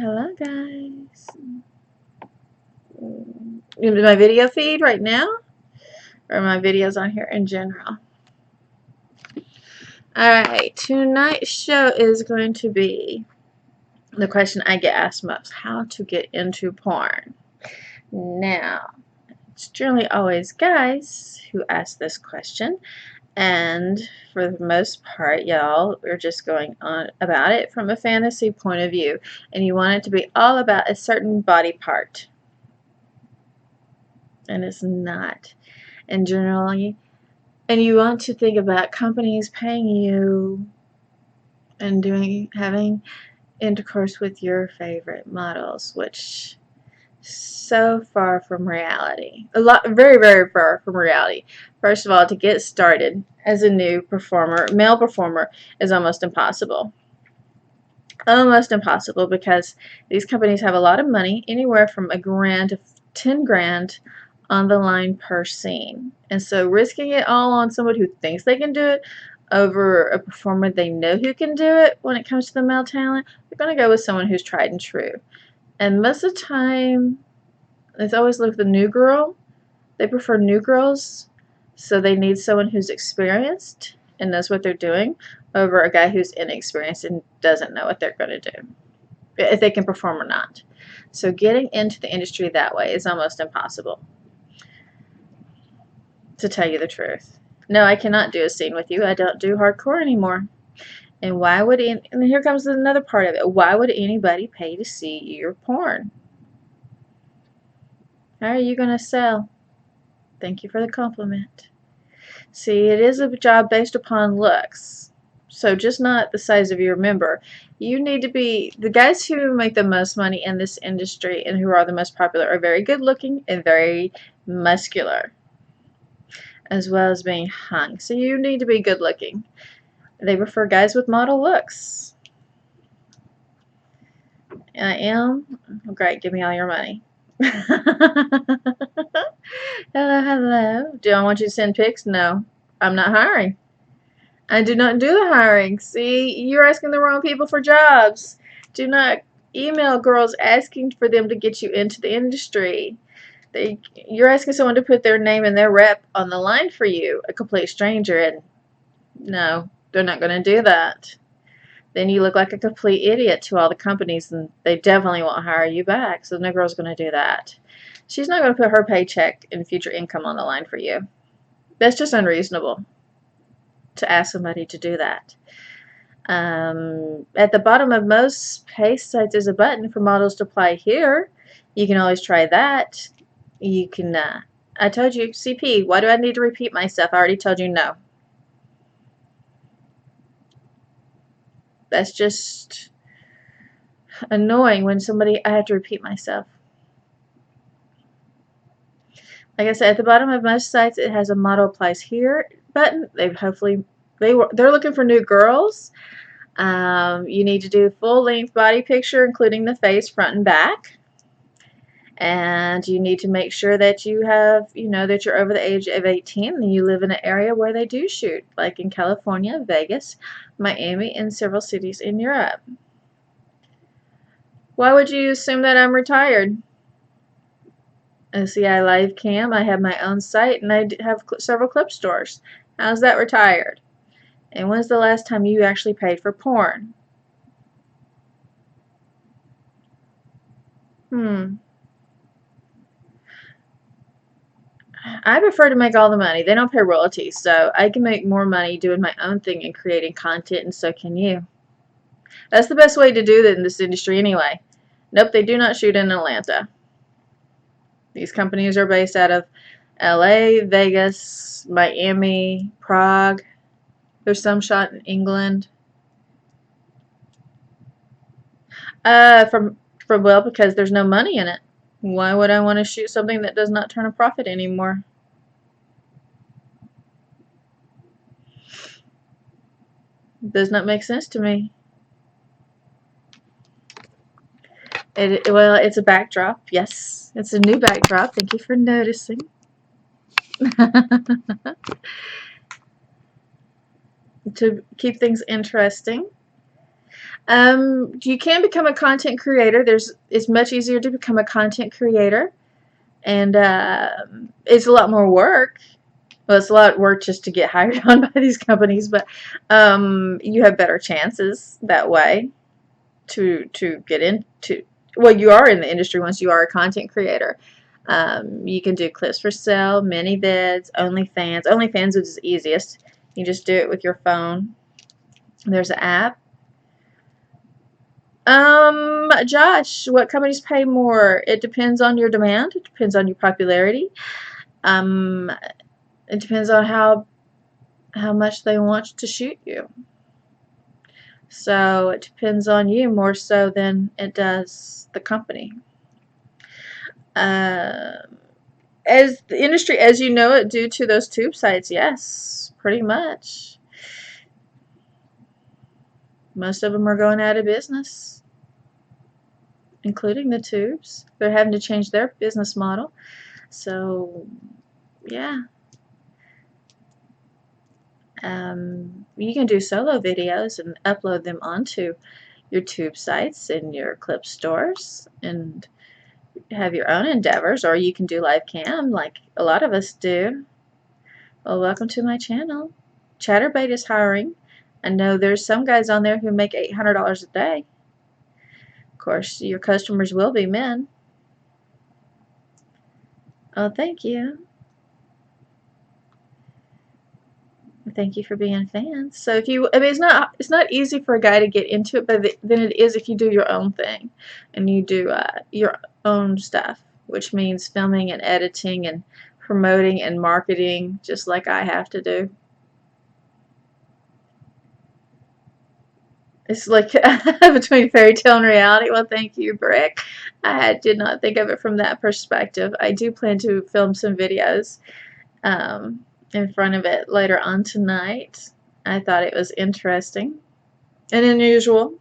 Hello, guys. My video feed right now, or my videos on here in general. Alright, tonight's show is going to be the question I get asked most: how to get into porn. Now, it's generally always guys who ask this question, and for the most part, y'all are just going on about it from a fantasy point of view, and you want it to be all about a certain body part. And it's not. And generally, and you want to think about companies paying you and having intercourse with your favorite models, which so far from reality. Very, very far from reality. First of all, to get started as a new performer, male performer, is almost impossible. Almost impossible, because these companies have a lot of money, anywhere from $1,000 to $10,000 on the line per scene. And so risking it all on someone who thinks they can do it over a performer they know who can do it when it comes to the male talent, they're going to go with someone who's tried and true. And most of the time, it's always like the new girl. They prefer new girls, so they need someone who's experienced and knows what they're doing over a guy who's inexperienced and doesn't know what they're going to do, if they can perform or not. So getting into the industry that way is almost impossible, to tell you the truth. No, I cannot do a scene with you. I don't do hardcore anymore. And why would and here comes another part of it. Why would anybody pay to see your porn? How are you going to sell? Thank you for the compliment. See, it is a job based upon looks. So just not the size of your member. You need to be, the guys who make the most money in this industry and who are the most popular are very good looking and very muscular, as well as being hung. So you need to be good looking. They prefer guys with model looks. And I am? Oh, great, give me all your money. Hello, hello. Do I want you to send pics? No. I'm not hiring. I do not do the hiring. See, you're asking the wrong people for jobs. Do not email girls asking for them to get you into the industry. You're asking someone to put their name and their rep on the line for you, a complete stranger, and no, they're not going to do that. Then you look like a complete idiot to all the companies, and they definitely won't hire you back. So no girl's going to do that. She's not going to put her paycheck and future income on the line for you. That's just unreasonable to ask somebody to do that. At the bottom of most pay sites, there's a button for models to apply here. You can always try that. You can, I told you, CP, why do I need to repeat myself? I already told you no. That's just annoying when I have to repeat myself. Like I said, at the bottom of most sites, it has a model applies here button. They're looking for new girls. You need to do a full-length body picture, including the face, front and back. And you need to make sure that you have, that you're over the age of 18 and you live in an area where they do shoot, like in California, Vegas, Miami, and several cities in Europe. Why would you assume that I'm retired? See, I live cam, I have my own site, and I have several clip stores. How's that retired? And when's the last time you actually paid for porn? I prefer to make all the money. They don't pay royalties, so I can make more money doing my own thing and creating content, and so can you. That's the best way to do it in this industry anyway. Nope, they do not shoot in Atlanta. These companies are based out of LA, Vegas, Miami, Prague. There's some shot in England. Well, because there's no money in it. Why would I want to shoot something that does not turn a profit anymore? It does not make sense to me. Well, it's a backdrop. Yes, it's a new backdrop. Thank you for noticing. To keep things interesting. You can become a content creator. It's much easier to become a content creator, and it's a lot more work. Well, it's a lot of work just to get hired on by these companies, but you have better chances that way to get into. Well, you are in the industry once you are a content creator. You can do clips for sale, mini vids, OnlyFans. OnlyFans is the easiest. You just do it with your phone. There's an app. Josh, what companies pay more? It depends on your demand. It depends on your popularity. Um, it depends on how much they want to shoot you. So it depends on you more so than it does the company. Uh, as the industry as you know it, due to those tube sites, yes, pretty much. Most of them are going out of business, including the tubes. They're having to change their business model. So, yeah. You can do solo videos and upload them onto your tube sites and your clip stores and have your own endeavors, or you can do live cam like a lot of us do. Well, welcome to my channel. Chatterbait is hiring. I know there's some guys on there who make $800 a day. Of course, your customers will be men. Oh, thank you. Thank you for being fans. So if you, I mean, it's not easy for a guy to get into it, but then it is if you do your own thing, and you do your own stuff, which means filming and editing and promoting and marketing, just like I have to do. It's like between fairy tale and reality. Well, thank you, Brick. I did not think of it from that perspective. I do plan to film some videos in front of it later on tonight. I thought it was interesting and unusual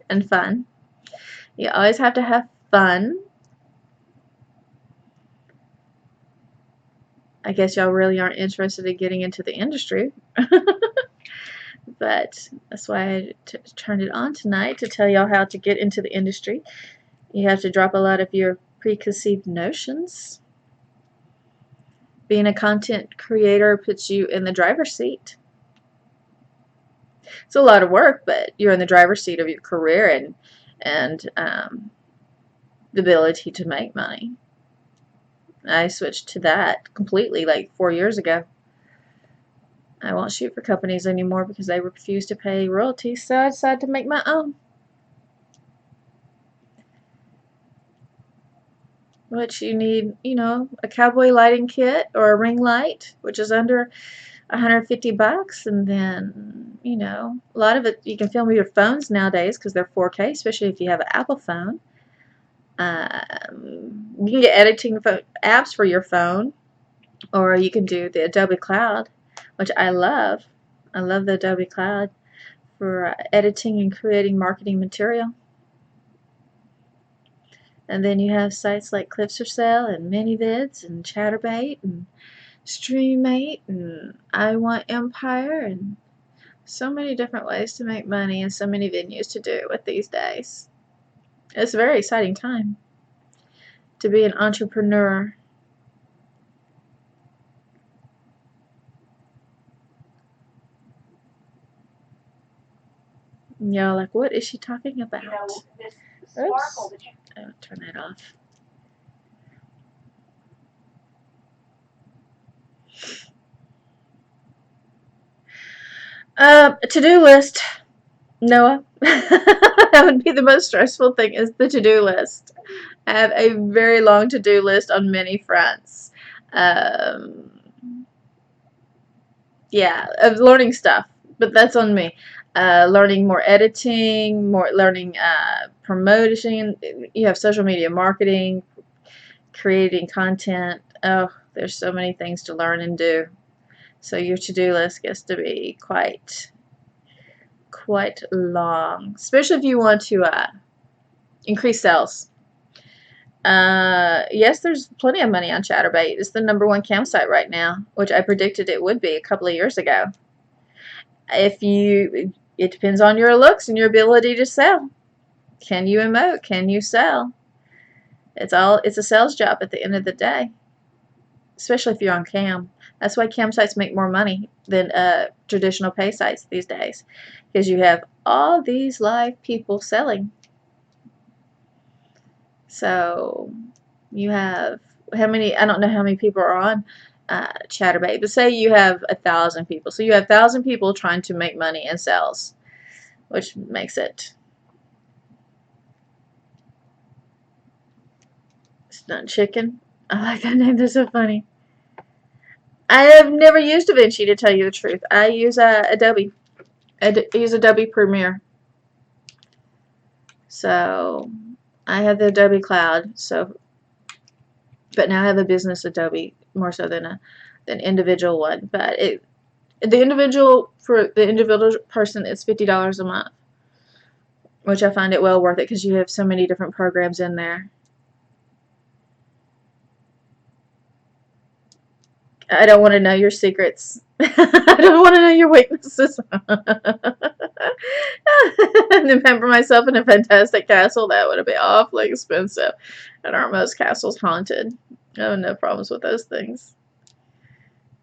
and fun. You always have to have fun. I guess y'all really aren't interested in getting into the industry. But that's why I turned it on tonight, to tell y'all how to get into the industry. You have to drop a lot of your preconceived notions. Being a content creator puts you in the driver's seat. It's a lot of work, but you're in the driver's seat of your career and the ability to make money. I switched to that completely like 4 years ago. I won't shoot for companies anymore because they refuse to pay royalties, so I decided to make my own. Which you need, you know, a cowboy lighting kit or a ring light, which is under $150, and then, you know, a lot of it you can film with your phones nowadays because they're 4K, especially if you have an Apple phone. You can get editing apps for your phone, or you can do the Adobe Cloud, which I love. I love the Adobe Cloud for editing and creating marketing material. And then you have sites like Clips for Sale and ManyVids and Chatterbait and Streammate and I Want Empire, and so many different ways to make money and so many venues to do it with these days. It's a very exciting time to be an entrepreneur. Y'all like, what is she talking about? Oops. Oh, turn that off. To-do list. Noah. That would be the most stressful thing, is the to-do list. I have a very long to-do list on many fronts. Yeah, of learning stuff, but that's on me. Learning more editing, more learning promoting. You have social media marketing, creating content. Oh, there's so many things to learn and do. So your to-do list gets to be quite long, especially if you want to increase sales. Yes, there's plenty of money on Chatterbait. It's the #1 campsite right now, which I predicted it would be a couple of years ago. If you It depends on your looks and your ability to sell. Can you emote? Can you sell? It's a sales job at the end of the day, especially if you're on cam. That's why cam sites make more money than traditional pay sites these days, because you have all these live people selling. So you have how many? I don't know how many people are on Chatterbait, but say you have 1,000 people. So you have 1,000 people trying to make money in sales, which makes it stunt chicken. I like that name. That's so funny. I have never used DaVinci, to tell you the truth. I use Adobe. I use Adobe Premiere. So I have the Adobe Cloud. But now I have a business Adobe more so than an individual one. But for the individual person, it's $50 a month, which I find it well worth it because you have so many different programs in there. I don't want to know your secrets. I don't want to know your weaknesses. And pamper myself in a fantastic castle, that would be awfully expensive. And aren't most castles haunted? I have no problems with those things.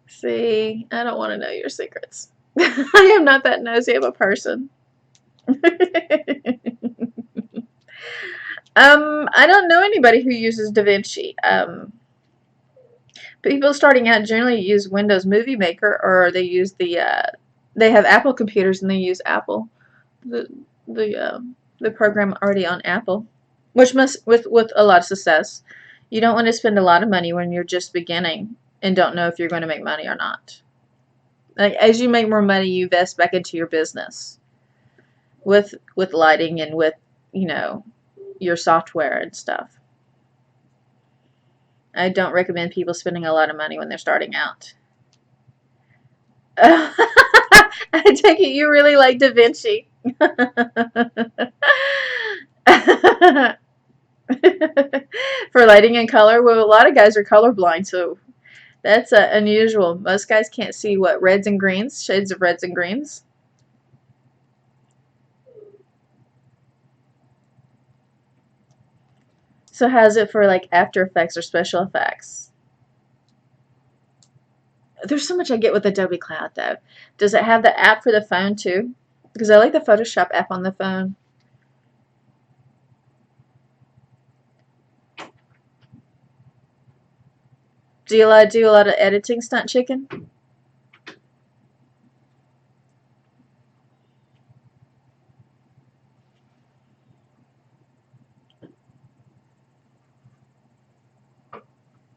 See, I don't want to know your secrets. I am not that nosy of a person. I don't know anybody who uses DaVinci. People starting out generally use Windows Movie Maker, or they use they have Apple computers and they use Apple, the the program already on Apple, which must with a lot of success. You don't want to spend a lot of money when you're just beginning and don't know if you're going to make money or not. Like, as you make more money, you invest back into your business with lighting and with, your software and stuff. I don't recommend people spending a lot of money when they're starting out. I take it you really like DaVinci. For lighting and color, well, a lot of guys are colorblind, so that's unusual. Most guys can't see what reds and greens, shades of reds and greens. So how's it for like After Effects or special effects? There's so much I get with Adobe Cloud though. Does it have the app for the phone too? Because I like the Photoshop app on the phone. Do you do a lot of editing, Stunt Chicken?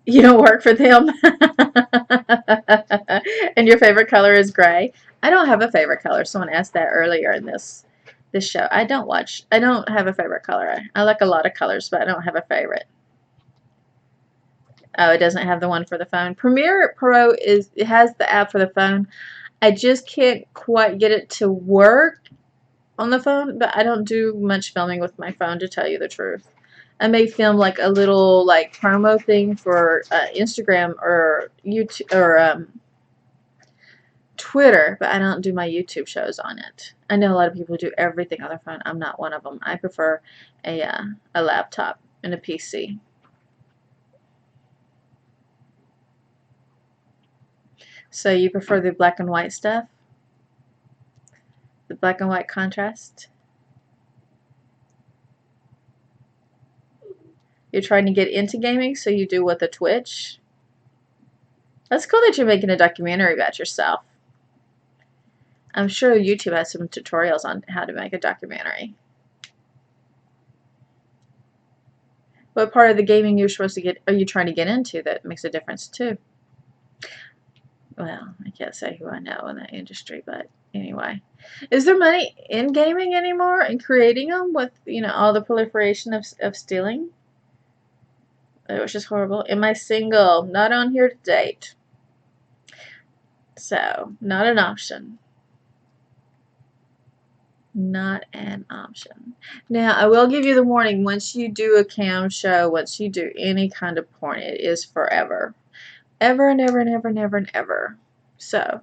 You don't work for them? And your favorite color is gray? I don't have a favorite color. Someone asked that earlier in this show. I don't have a favorite color. I like a lot of colors, but I don't have a favorite. Oh, it doesn't have the one for the phone. Premiere Pro it has the app for the phone. I just can't quite get it to work on the phone, but I don't do much filming with my phone, to tell you the truth. I may film like a little like promo thing for Instagram or YouTube or Twitter, but I don't do my YouTube shows on it. I know a lot of people do everything on their phone. I'm not one of them. I prefer a laptop and a PC. So you prefer the black and white stuff? The black and white contrast? You're trying to get into gaming, so you do with a Twitch? That's cool that you're making a documentary about yourself. I'm sure YouTube has some tutorials on how to make a documentary. What part of the gaming are you trying to get into that makes a difference too? Well, I can't say who I know in that industry, but anyway. Is there money in gaming anymore and creating them with, all the proliferation of stealing? It was just horrible. Am I single? Not on here to date. So, not an option. Not an option. Now, I will give you the warning. Once you do a cam show, once you do any kind of porn, it is forever. Ever and ever and ever and ever and ever. So,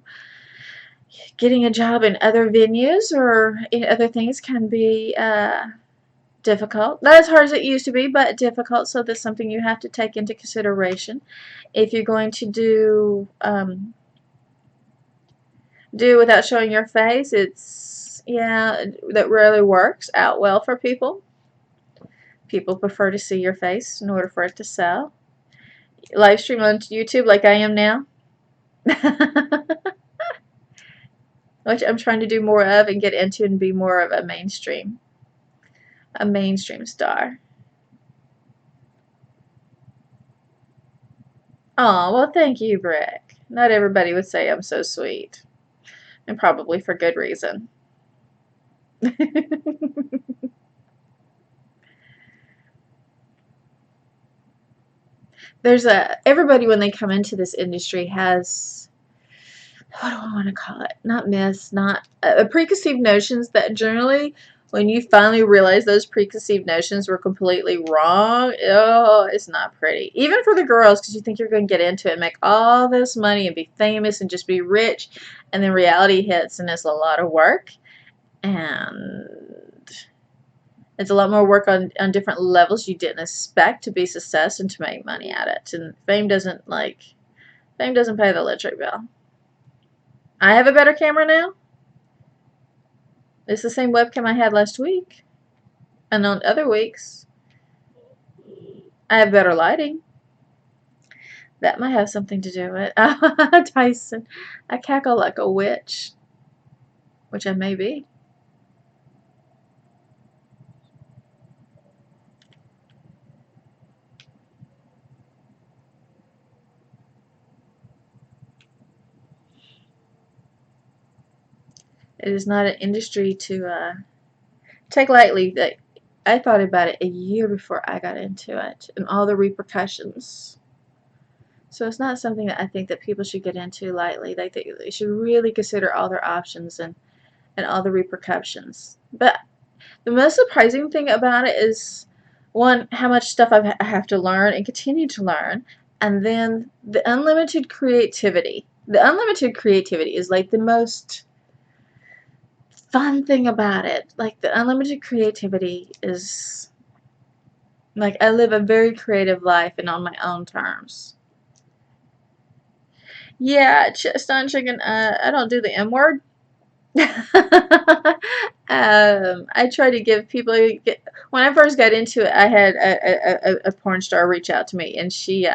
getting a job in other venues or in other things can be difficult. Not as hard as it used to be, but difficult. So that's something you have to take into consideration. If you're going to do without showing your face, yeah, that rarely works out well for people. People prefer to see your face in order for it to sell. Live stream on YouTube like I am now, which I'm trying to do more of and get into and be more of a mainstream star. Oh, well, thank you, Brick. Not everybody would say I'm so sweet, and probably for good reason. Everybody when they come into this industry has, what do I want to call it? Not myths, not preconceived notions that generally, when you finally realize those preconceived notions were completely wrong, oh, it's not pretty. Even for the girls, because you think you're going to get into it and make all this money and be famous and just be rich, and then reality hits and it's a lot of work, and it's a lot more work on different levels you didn't expect to be success and to make money at it. And fame doesn't pay the electric bill. I have a better camera now. It's the same webcam I had last week. And on other weeks, I have better lighting. That might have something to do with it. Tyson, I cackle like a witch, which I may be. It is not an industry to take lightly. I thought about it a year before I got into it and all the repercussions. So it's not something that I think that people should get into lightly. They should really consider all their options and all the repercussions. But the most surprising thing about it is, one, how much stuff I have to learn and continue to learn, and then the unlimited creativity. The unlimited creativity is like the most fun thing about it. Like, the unlimited creativity is like, I live a very creative life and on my own terms. Yeah, stun chicken. I don't do the M word. I try to give people. When I first got into it, I had a porn star reach out to me, and she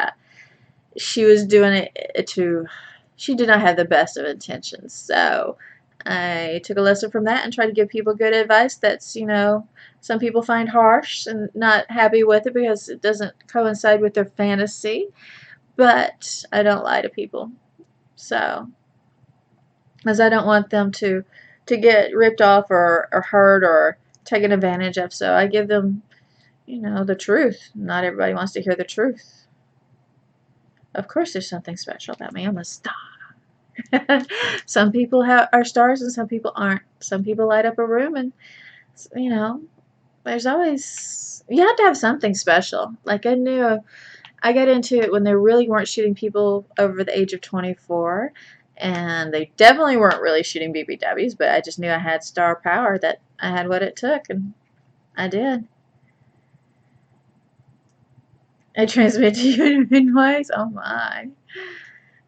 was doing it to. She did not have the best of intentions, so I took a lesson from that and tried to give people good advice. That's, some people find harsh and not happy with it because it doesn't coincide with their fantasy. But I don't lie to people, so, as I don't want them to get ripped off or hurt or taken advantage of. So I give them, the truth. Not everybody wants to hear the truth. Of course there's something special about me. I'm a star. Some people are stars and some people aren't. Some people light up a room, and, there's always, you have to have something special. Like, I got into it when they really weren't shooting people over the age of 24, and they definitely weren't really shooting BBWs, but I just knew I had star power, that I had what it took, and I did. I transmit to you in ways? Oh my.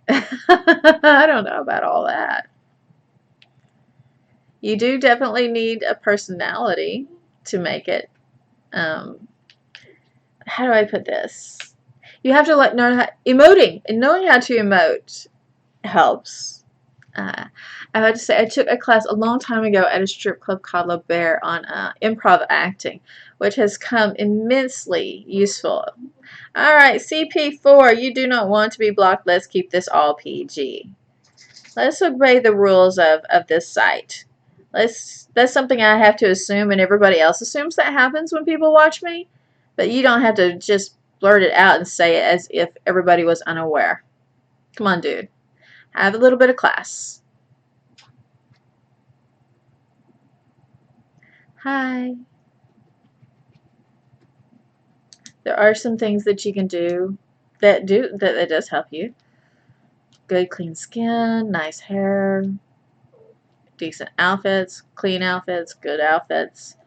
I don't know about all that. You do definitely need a personality to make it. How do I put this? You have to learn how emoting, and knowing how to emote helps. I had to say, I took a class a long time ago at a strip club called La Bear on improv acting, which has come immensely useful. Alright, CP4, you do not want to be blocked. Let's keep this all PG. Let's obey the rules of this site. That's something I have to assume, and everybody else assumes that happens when people watch me. But you don't have to just blurt it out and say it as if everybody was unaware. Come on, dude. Have a little bit of class. Hi. There are some things that you can do that does help you. Good clean skin, nice hair, decent outfits, clean outfits, good outfits.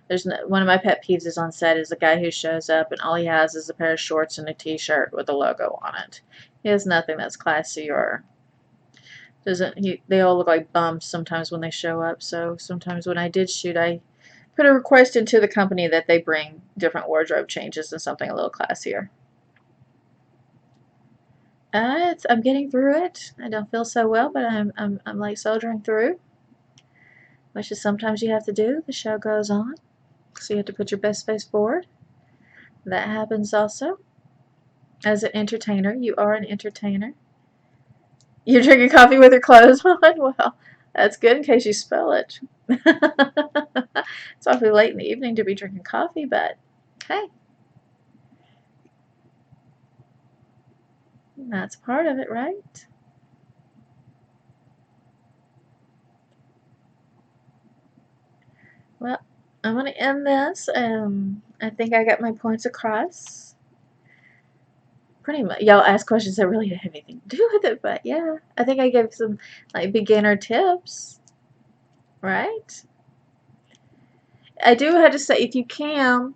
There's no, one of my pet peeves is on set is a guy who shows up and all he has is a pair of shorts and a t-shirt with a logo on it. He has nothing that's classy or doesn't he, they all look like bums sometimes when they show up. So sometimes when I did shoot, I put a request into the company that they bring different wardrobe changes and something a little classier. I'm getting through it. I don't feel so well, but I'm like soldiering through, which is sometimes you have to do. The show goes on, so you have to put your best face forward. That happens also. As an entertainer, you are an entertainer. You're drinking coffee with your clothes on? Well, that's good in case you spill it. It's awfully late in the evening to be drinking coffee, but hey, that's part of it, right? Well, I'm going to end this. I think I got my points across. Pretty much. Y'all ask questions that really don't have anything to do with it, but yeah. I think I gave some like beginner tips, right? I do have to say, if you can,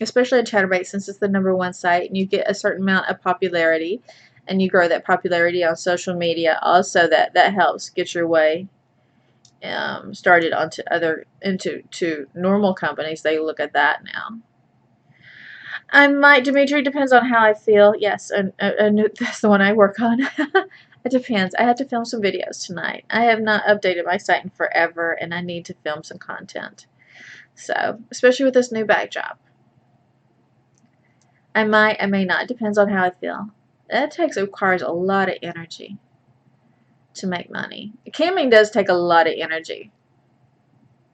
especially on Chatterbait, since it's the #1 site, and you get a certain amount of popularity, and you grow that popularity on social media, also that helps get your way started onto into normal companies. They look at that now. I might, Dimitri, depends on how I feel. Yes, and that's the one I work on. It depends. I have to film some videos tonight. I have not updated my site in forever, and I need to film some content. So, especially with this new bag job. I might, I may not. Depends on how I feel. That requires a lot of energy to make money. Camming does take a lot of energy.